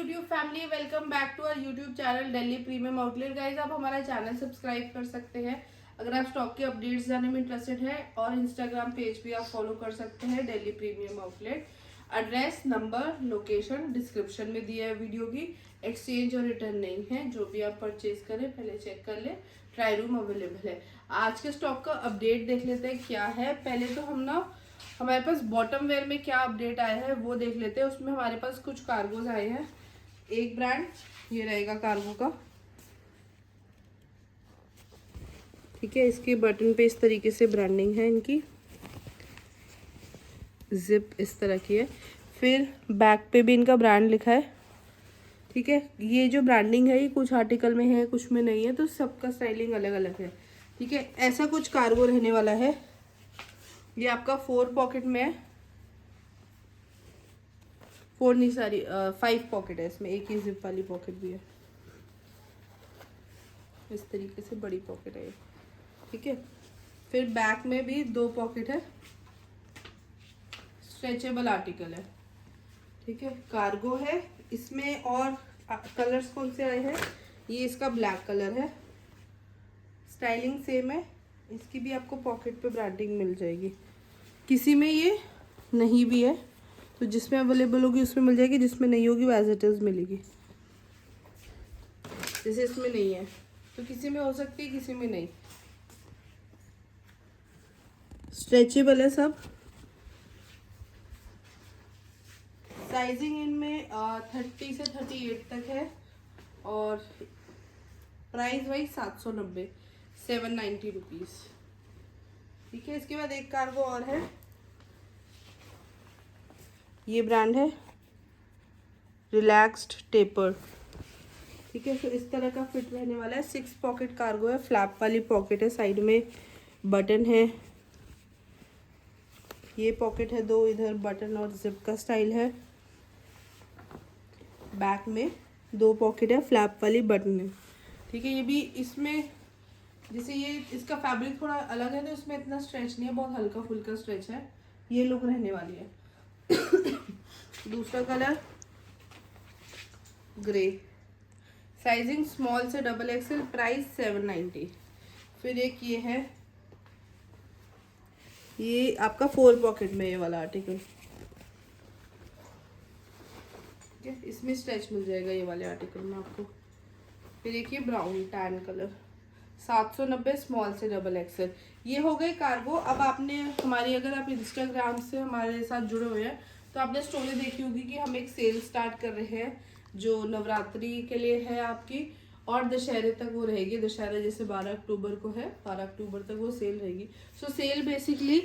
YouTube family, welcome back to our YouTube channel Delhi premium outlet. Guys, आप हमारा channel subscribe कर सकते हैं अगर आप स्टॉक के अपडेट्स जानने में इंटरेस्टेड है, और इंस्टाग्राम पेज भी आप फॉलो कर सकते हैं Delhi premium outlet. Address, number, location description में दिया है वीडियो की। एक्सचेंज और रिटर्न नहीं है। जो भी आप परचेज करें पहले चेक कर ले, ट्राई रूम अवेलेबल है। आज के स्टॉक का अपडेट देख लेते हैं क्या है। पहले तो हम ना हमारे पास बॉटम वेयर में क्या अपडेट आया है वो देख लेते हैं। उसमें हमारे पास कुछ कार्गोज आए हैं। एक ब्रांड ये रहेगा कार्गो का, ठीक है। इसके बटन पे इस तरीके से ब्रांडिंग है, इनकी जिप इस तरह की है। फिर बैक पे भी इनका ब्रांड लिखा है, ठीक है। ये जो ब्रांडिंग है ये कुछ आर्टिकल में है, कुछ में नहीं है, तो सबका स्टाइलिंग अलग अलग है, ठीक है। ऐसा कुछ कार्गो रहने वाला है। ये आपका 4 पॉकेट में है, 4 नहीं सारी 5 पॉकेट है इसमें। एक ही जिप वाली पॉकेट भी है, इस तरीके से बड़ी पॉकेट है ये, ठीक है। फिर बैक में भी 2 पॉकेट है, स्ट्रेचेबल आर्टिकल है, ठीक है। कार्गो है इसमें। और कलर्स कौन से आए हैं, ये इसका ब्लैक कलर है। स्टाइलिंग सेम है, इसकी भी आपको पॉकेट पे ब्रांडिंग मिल जाएगी। किसी में ये नहीं भी है तो जिसमें अवेलेबल होगी उसमें मिल जाएगी, जिसमें नहीं होगी वो एज इट इज मिलेगी। जैसे इसमें नहीं है तो किसी में हो सकती है, किसी में नहीं। स्ट्रेचेबल है सब। साइजिंग इनमें 30 से 38 तक है। और प्राइस वाइज 790, 790 रुपीज़, ठीक है। इसके बाद एक कार्गो और है, ये ब्रांड है रिलैक्स्ड टेपर, ठीक है। तो इस तरह का फिट रहने वाला है। 6 पॉकेट कार्गो है, फ्लैप वाली पॉकेट है, साइड में बटन है। ये पॉकेट है 2, इधर बटन और जिप का स्टाइल है। बैक में 2 पॉकेट है, फ्लैप वाली बटन है, ठीक है। ये भी इसमें जैसे ये इसका फैब्रिक थोड़ा अलग है तो इसमें इतना स्ट्रेच नहीं है, बहुत हल्का फुल्का स्ट्रेच है। ये लुक रहने वाली है। दूसरा कलर ग्रे, साइजिंग स्मॉल से डबल एक्सेल, प्राइस 790। फिर एक ये है, ये आपका 4 पॉकेट में ये वाला आर्टिकल, ठीक है। इसमें स्ट्रेच मिल जाएगा ये वाले आर्टिकल में आपको। फिर एक ये ब्राउन टैन कलर, 790, स्मॉल से डबल एक्सेल। ये हो गए कार्गो। अब आपने हमारी, अगर आप इंस्टाग्राम से हमारे साथ जुड़े हुए हैं तो आपने स्टोरी देखी होगी कि हम एक सेल स्टार्ट कर रहे हैं जो नवरात्रि के लिए है आपकी, और दशहरे तक वो रहेगी। दशहरा जैसे 12 अक्टूबर को है, 12 अक्टूबर तक वो सेल रहेगी। सो सेल बेसिकली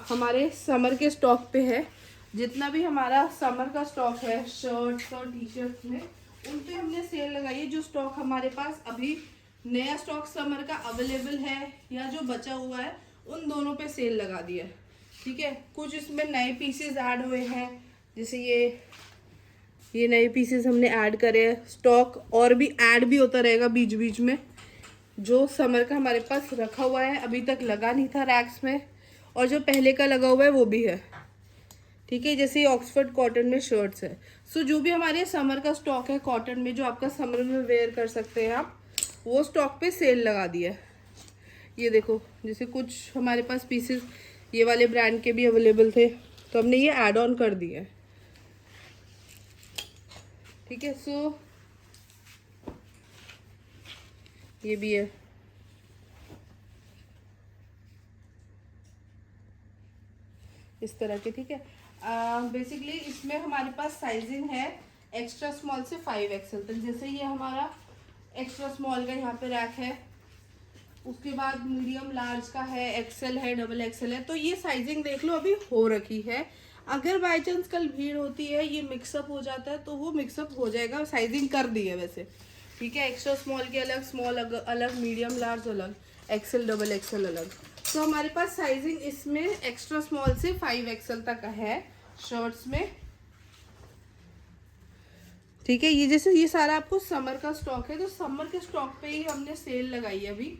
हमारे समर के स्टॉक पे है। जितना भी हमारा समर का स्टॉक है शर्ट्स और टी शर्ट्स में, उन पे हमने सेल लगाई है। जो स्टॉक हमारे पास अभी नया स्टॉक समर का अवेलेबल है या जो बचा हुआ है, उन दोनों पे सेल लगा दिया है, ठीक है। कुछ इसमें नए पीसेस ऐड हुए हैं, जैसे ये नए पीसेस हमने ऐड करे हैं। स्टॉक और भी ऐड भी होता रहेगा बीच बीच में। जो समर का हमारे पास रखा हुआ है, अभी तक लगा नहीं था रैक्स में, और जो पहले का लगा हुआ है वो भी है, ठीक है। जैसे ये ऑक्सफर्ड कॉटन में शर्ट्स है। सो जो भी हमारे समर का स्टॉक है कॉटन में, जो आपका समर में वेयर कर सकते हैं आप, वो स्टॉक पे सेल लगा दिया है। ये देखो, जैसे कुछ हमारे पास पीसेस ये वाले ब्रांड के भी अवेलेबल थे तो हमने ये ऐड ऑन कर दिया है, ठीक है। सो ये भी है, इस तरह के, ठीक है। बेसिकली इसमें हमारे पास साइजिंग है एक्स्ट्रा स्मॉल से 5 एक्सेल तक। जैसे ये हमारा एक्स्ट्रा स्मॉल का यहाँ पे रैक है, उसके बाद मीडियम लार्ज का है, एक्सेल है, डबल एक्सेल है। तो ये साइजिंग देख लो अभी हो रखी है। अगर बाई चांस कल भीड़ होती है, ये मिक्सअप हो जाता है, तो वो मिक्सअप हो जाएगा। साइजिंग कर दी है वैसे, ठीक है। एक्स्ट्रा स्मॉल के अलग, स्मॉल अलग, मीडियम लार्ज अलग, एक्सेल डबल एक्सेल अलग। तो हमारे पास साइजिंग इसमें एक्स्ट्रा स्मॉल से 5 एक्सेल तक है शर्ट्स में, ठीक है। ये जैसे ये सारा आपको समर का स्टॉक है, तो समर के स्टॉक पे ही हमने सेल लगाई है अभी,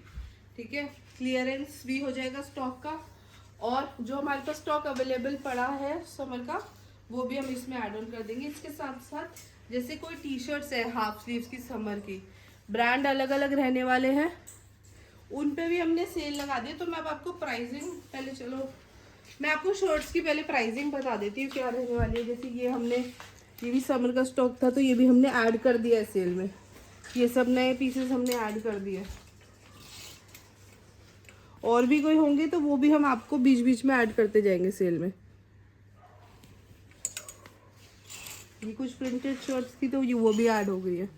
ठीक है। क्लियरेंस भी हो जाएगा स्टॉक का, और जो हमारे पास स्टॉक अवेलेबल पड़ा है समर का, वो भी हम इसमें ऐड ऑन कर देंगे। इसके साथ साथ जैसे कोई टी शर्ट्स है हाफ स्लीव्स की समर की, ब्रांड अलग अलग रहने वाले हैं, उन पे भी हमने सेल लगा दी। तो मैं अब आपको प्राइसिंग पहले, चलो मैं आपको शर्ट्स की पहले प्राइसिंग बता देती हूँ क्या रहने वाली है। जैसे ये हमने, ये भी समर का स्टॉक था तो ये भी हमने ऐड कर दिया है सेल में, ये सब नए पीसेस हमने ऐड कर दिए। और भी कोई होंगे तो वो भी हम आपको बीच बीच में ऐड करते जाएंगे सेल में। ये कुछ प्रिंटेड शर्ट्स थी तो ये वो भी ऐड हो गई है।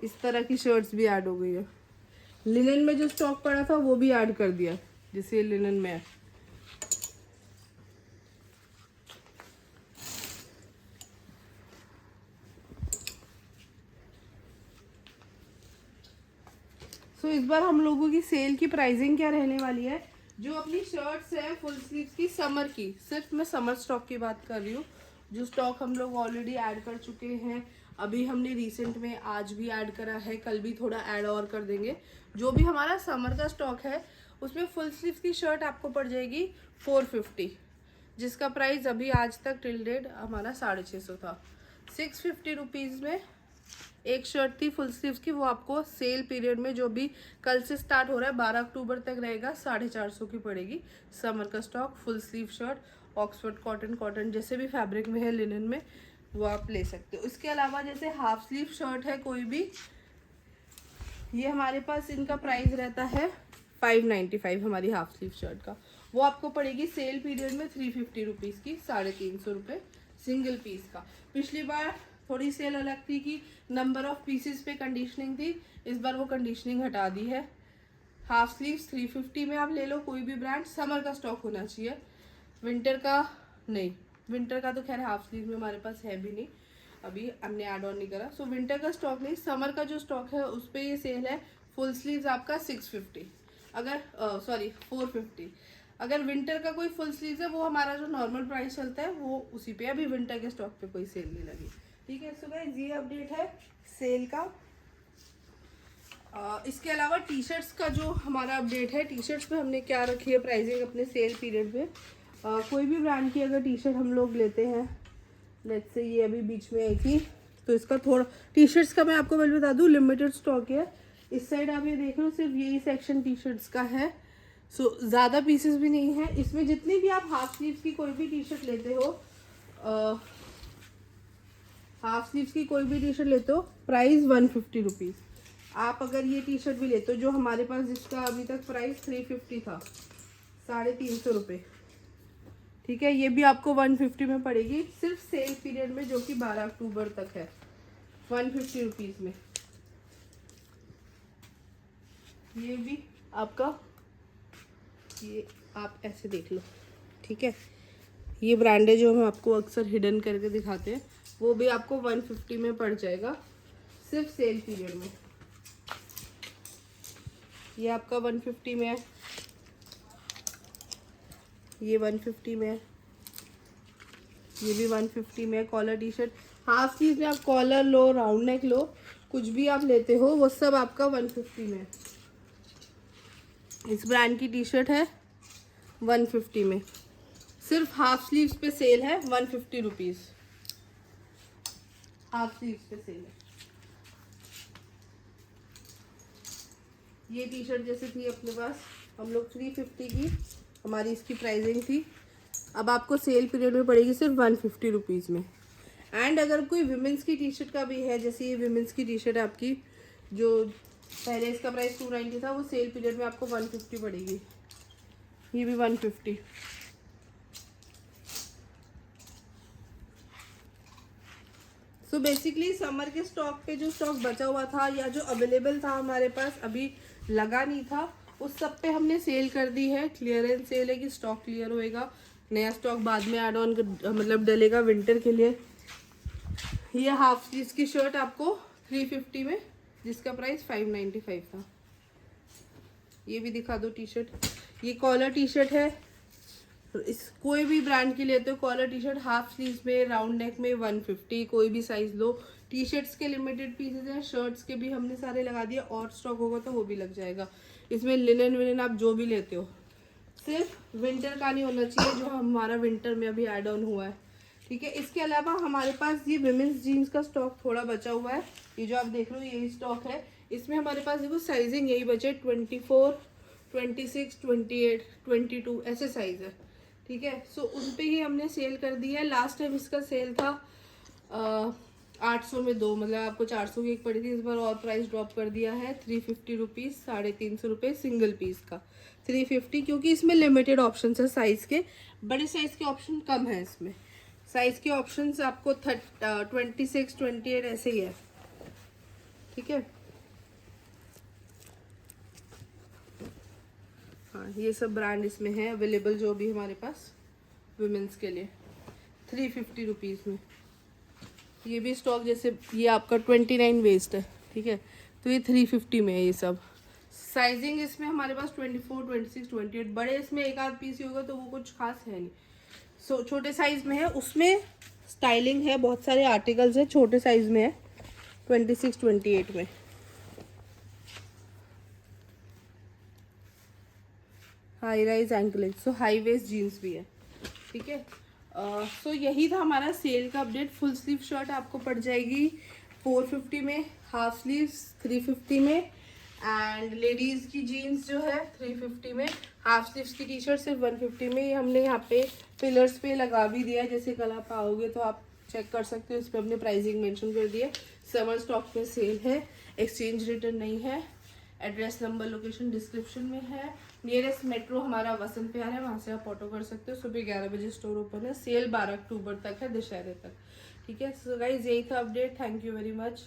इस तरह की शर्ट्स भी ऐड हो गई है। लिनन में जो स्टॉक पड़ा था वो भी ऐड कर दिया, जैसे लिनन में है। सो इस बार हम लोगों की सेल की प्राइसिंग क्या रहने वाली है, जो अपनी शर्ट्स है फुल स्लीव्स की समर की, सिर्फ मैं समर स्टॉक की बात कर रही हूँ, जो स्टॉक हम लोग ऑलरेडी ऐड कर चुके हैं। अभी हमने रिसेंट में आज भी ऐड करा है, कल भी थोड़ा ऐड और कर देंगे। जो भी हमारा समर का स्टॉक है उसमें फुल स्लीव्स की शर्ट आपको पड़ जाएगी 450, जिसका प्राइस अभी आज तक टिल डेट हमारा 650 था। 650 रुपीज़ में एक शर्ट थी फुल स्लीव्स की, वो आपको सेल पीरियड में जो भी कल से स्टार्ट हो रहा है 12 अक्टूबर तक रहेगा, 450 की पड़ेगी। समर का stock full sleeve shirt Oxford cotton, cotton जैसे भी फैब्रिक में है, लिनन में, वो आप ले सकते हो। इसके अलावा जैसे हाफ स्लीव शर्ट है कोई भी, ये हमारे पास इनका प्राइस रहता है 595 हमारी हाफ स्लीव शर्ट का, वो आपको पड़ेगी सेल पीरियड में 350 रुपीज़ की, 350 रुपये सिंगल पीस का। पिछली बार थोड़ी सेल अलग थी कि नंबर ऑफ पीसेस पे कंडीशनिंग थी, इस बार वो कंडीशनिंग हटा दी है। हाफ स्लीव्स 350 में आप ले लो कोई भी ब्रांड, समर का स्टॉक होना चाहिए, विंटर का नहीं। विंटर का तो खैर हाफ स्लीव में हमारे पास है भी नहीं, अभी हमने ऐड ऑन नहीं करा। सो विंटर का स्टॉक नहीं, समर का जो स्टॉक है उस पर ये सेल है। फुल स्लीव्स आपका 650, अगर 450। अगर विंटर का कोई फुल स्लीव्स है वो हमारा जो नॉर्मल प्राइस चलता है वो उसी पे, अभी विंटर के स्टॉक पे कोई सेल नहीं लगी। ठीक है, सो गाइस ये अपडेट है सेल का। इसके अलावा टी शर्ट्स का जो हमारा अपडेट है, टी शर्ट्स पे हमने क्या रखी है प्राइसिंग अपने सेल पीरियड पे। कोई भी ब्रांड की अगर टी शर्ट हम लोग लेते हैं, लेट्स से ये अभी बीच में आई थी, तो इसका थोड़ा टी शर्ट्स का मैं आपको पहले बता दूँ लिमिटेड स्टॉक है। इस साइड आप ये देख रहे हो सिर्फ यही सेक्शन टी शर्ट्स का है। सो ज़्यादा पीसेस भी नहीं है इसमें। जितनी भी आप हाफ स्लीव्स की कोई भी टी शर्ट लेते हो, हाफ स्लीव्स की कोई भी टी शर्ट लेते हो, प्राइस 150 रुपीज़। आप अगर ये टी शर्ट भी लेते हो जो हमारे पास, जिसका अभी तक प्राइस 350 था, 350 रुपये, ठीक है, ये भी आपको 150 में पड़ेगी सिर्फ सेल पीरियड में, जो कि 12 अक्टूबर तक है, 150 रुपीज़ में। ये भी आपका, ये आप ऐसे देख लो, ठीक है, ये ब्रांड है जो हम आपको अक्सर हिडन करके दिखाते हैं, वो भी आपको 150 में पड़ जाएगा सिर्फ सेल पीरियड में। ये आपका 150 में है, ये 150 में है, ये भी 150 में है। Collar T shirt half sleeve में आप कॉलर लो, राउंड नेक लो, कुछ भी आप लेते हो वो सब आपका 150 में है। इस ब्रांड की टी शर्ट है 150 में, सिर्फ हाफ स्लीव्स पे सेल है 150 रुपीज़, हाफ स्लीव्स पे सेल है। ये टी शर्ट जैसे थी अपने पास, हम लोग 350 की हमारी इसकी प्राइसिंग थी, अब आपको सेल पीरियड में पड़ेगी सिर्फ 150 रुपीज़ में। एंड अगर कोई विमेंस की टी शर्ट का भी है, जैसे ये विमेंस की टी शर्ट है आपकी, जो पहले इसका प्राइस 290 था, वो सेल पीरियड में आपको 150 पड़ेगी, ये भी 150। सो बेसिकली समर के स्टॉक पे जो स्टॉक बचा हुआ था या जो अवेलेबल था हमारे पास, अभी लगा नहीं था, उस सब पे हमने सेल कर दी है। क्लियरेंस सेल है कि स्टॉक क्लियर होएगा, नया स्टॉक बाद में ऐड ऑन मतलब डलेगा विंटर के लिए। ये हाफ स्लीव्स की शर्ट आपको 350 में, जिसका प्राइस 595 था। ये भी दिखा दो टी शर्ट, ये कॉलर टी शर्ट है, इस कोई भी ब्रांड की लेते हो collar T shirt half sleeves में, राउंड नेक में, 150, कोई भी साइज लो। टी शर्ट्स के लिमिटेड पीसेज हैं, शर्ट्स के भी हमने सारे लगा दिए, और स्टॉक होगा तो वो भी लग जाएगा। इसमें लिनन विनन आप जो भी लेते हो सिर्फ विंटर का नहीं होना चाहिए, जो हमारा विंटर में अभी ऐड ऑन हुआ है, ठीक है। इसके अलावा हमारे पास ये विमेंस जीन्स का स्टॉक थोड़ा बचा हुआ है, ये जो आप देख रहे हो यही स्टॉक है। इसमें हमारे पास देखो साइजिंग यही बचे 24, 26, 28, 22 ऐसे साइज है, ठीक है। सो उन पे ही हमने सेल कर दिया है। लास्ट टाइम इसका सेल था 800 में 2, मतलब आपको 400 की एक पड़ी थी। इस बार और प्राइस ड्रॉप कर दिया है 350 रुपीज़, 350 रुपये सिंगल पीस का 350, क्योंकि इसमें लिमिटेड ऑप्शन है साइज़ के, बड़े साइज़ के ऑप्शन कम है इसमें। साइज़ के ऑप्शंस आपको 26, 28 ऐसे ही है, ठीक है। हाँ, ये सब ब्रांड इसमें है अवेलेबल, जो भी हमारे पास वुमेंस के लिए 350 रुपीज़ में। ये भी स्टॉक, जैसे ये आपका 29 वेस्ट है, ठीक है, तो ये 350 में है ये सब। साइजिंग इसमें हमारे पास 24, 26, 28, बड़े इसमें एक आध पीस ही होगा तो वो कुछ खास है नहीं। सो छोटे साइज में है, उसमें स्टाइलिंग है, बहुत सारे आर्टिकल्स है, छोटे साइज में है 26, 28 में। हाई राइज एंकलेज, सो हाई वेस्ट जीन्स भी है, ठीक है। सो यही था हमारा सेल का अपडेट। फुल स्लीव शर्ट आपको पड़ जाएगी 450 में, हाफ स्लीव्स 350 में, एंड लेडीज़ की जीन्स जो है 350 में, हाफ स्लीव्स की टी शर्ट सिर्फ 150 में। ये हमने यहाँ पे पिलर्स पे लगा भी दिया है, जैसे कल आप आओगे तो आप चेक कर सकते हो, इस पर हमने प्राइसिंग मेंशन कर दिया। समर स्टॉक में सेल है, एक्सचेंज रिटर्न नहीं है। एड्रेस नंबर लोकेशन डिस्क्रिप्शन में है। नियरेस्ट मेट्रो हमारा वसंत विहार है, वहाँ से आप ऑटो कर सकते हो। सुबह 11 बजे स्टोर ओपन है, सेल 12 अक्टूबर तक है, दशहरे तक, ठीक है। सो गाइज यही था update, thank you very much.